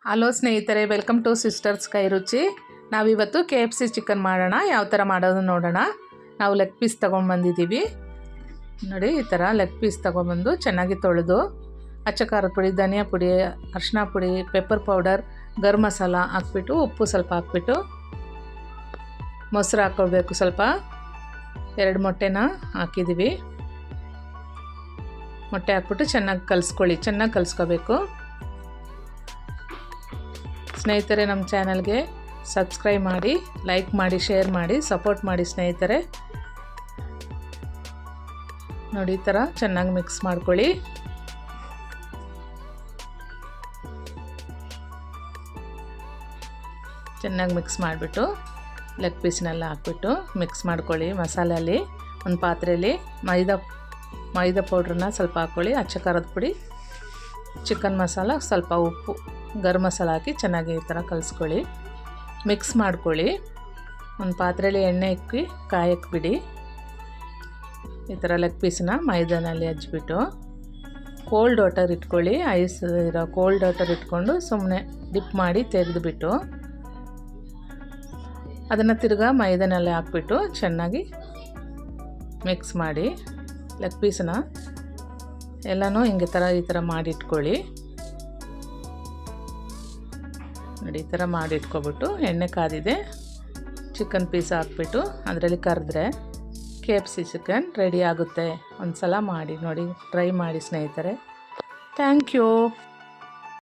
Hello ಸ್ನೇಹಿತರೆ, welcome to sisters ಕೈ ರುಚಿ. ನಾವಿವತ್ತು KFC ಚಿಕನ್ ಮಾಡೋಣ. ಯಾವ ಥರ ಮಾಡೋದು ನೋಡೋಣ. ನಾವು ಲೆಗ್ ಪೀಸ್ ತೊಗೊಂಡ್ಬಂದಿದ್ದೀವಿ ನೋಡಿ. ಈ ಥರ ಲೆಗ್ ಪೀಸ್ ತೊಗೊಂಬಂದು ಚೆನ್ನಾಗಿ ತೊಳೆದು ಅಚ್ಚ ಖಾರದ ಪುಡಿ, ಧನಿಯಾ ಪುಡಿ, ಅರಿಶಿನ ಪುಡಿ, ಪೆಪ್ಪರ್ ಪೌಡರ್, ಗರಂ ಮಸಾಲ ಹಾಕ್ಬಿಟ್ಟು, ಉಪ್ಪು ಸ್ವಲ್ಪ ಹಾಕ್ಬಿಟ್ಟು, ಮೊಸರು ಹಾಕ್ಕೊಳ್ಬೇಕು ಸ್ವಲ್ಪ. 2 ಮೊಟ್ಟೆನ ಹಾಕಿದ್ದೀವಿ. ಮೊಟ್ಟೆ ಹಾಕ್ಬಿಟ್ಟು ಚೆನ್ನಾಗಿ ಕಲಿಸ್ಕೊಳ್ಳಿ. ಚೆನ್ನಾಗಿ ಕಲಿಸ್ಕೋಬೇಕು ಸ್ನೇಹಿತರೆ. ನಮ್ಮ ಚಾನಲ್ಗೆ ಸಬ್ಸ್ಕ್ರೈಬ್ ಮಾಡಿ, ಲೈಕ್ ಮಾಡಿ, ಶೇರ್ ಮಾಡಿ, ಸಪೋರ್ಟ್ ಮಾಡಿ ಸ್ನೇಹಿತರೆ. ನೋಡಿ, ಈ ಥರ ಚೆನ್ನಾಗಿ ಮಿಕ್ಸ್ ಮಾಡ್ಕೊಳ್ಳಿ. ಚೆನ್ನಾಗಿ ಮಿಕ್ಸ್ ಮಾಡಿಬಿಟ್ಟು ಲೆಗ್ ಪೀಸ್ನೆಲ್ಲ ಹಾಕ್ಬಿಟ್ಟು ಮಿಕ್ಸ್ ಮಾಡ್ಕೊಳ್ಳಿ. ಮಸಾಲೆಯಲ್ಲಿ ಒಂದು ಪಾತ್ರೆಯಲ್ಲಿ ಮೈದಾ ಪೌಡ್ರನ್ನ ಸ್ವಲ್ಪ ಹಾಕ್ಕೊಳ್ಳಿ, ಅಚ್ಚ ಖಾರದ ಪುಡಿ, ಚಿಕನ್ ಮಸಾಲ, ಸ್ವಲ್ಪ ಉಪ್ಪು, ಗರಂ ಮಸಾಲ ಹಾಕಿ ಚೆನ್ನಾಗಿ ಈ ಥರ ಕಲಿಸ್ಕೊಳ್ಳಿ. ಮಿಕ್ಸ್ ಮಾಡ್ಕೊಳ್ಳಿ. ಒಂದು ಪಾತ್ರೆಯಲ್ಲಿ ಎಣ್ಣೆ ಇಕ್ಕಿ ಕಾಯಕ್ಕೆ ಬಿಡಿ. ಈ ಥರ ಲೆಗ್ ಪೀಸನ್ನ ಮೈದಾನಲ್ಲಿ ಹಚ್ಬಿಟ್ಟು ಕೋಲ್ಡ್ ವಾಟರ್ ಇಟ್ಕೊಳ್ಳಿ. ಐಸ್ ಇರೋ ಕೋಲ್ಡ್ ವಾಟರ್ ಇಟ್ಕೊಂಡು ಸುಮ್ಮನೆ ಡಿಪ್ ಮಾಡಿ ತೆಗೆದುಬಿಟ್ಟು ಅದನ್ನು ತಿರ್ಗಾ ಮೈದಾನಲ್ಲಿ ಹಾಕ್ಬಿಟ್ಟು ಚೆನ್ನಾಗಿ ಮಿಕ್ಸ್ ಮಾಡಿ ಲೆಗ್ ಪೀಸನ್ನ ಎಲ್ಲನೂ ಈ ಥರ ಮಾಡಿ ಇಟ್ಕೊಳ್ಳಿ ನೋಡಿ. ಈ ಥರ ಮಾಡಿ ಇಟ್ಕೊಬಿಟ್ಟು ಎಣ್ಣೆ ಕಾದಿದೆ, ಚಿಕನ್ ಪೀಸ್ ಹಾಕ್ಬಿಟ್ಟು ಅದರಲ್ಲಿ ಕರೆದ್ರೆ KFC ಚಿಕನ್ ರೆಡಿ ಆಗುತ್ತೆ. ಒಂದು ಸಲ ಮಾಡಿ ನೋಡಿ, ಟ್ರೈ ಮಾಡಿ ಸ್ನೇಹಿತರೆ. Thank you.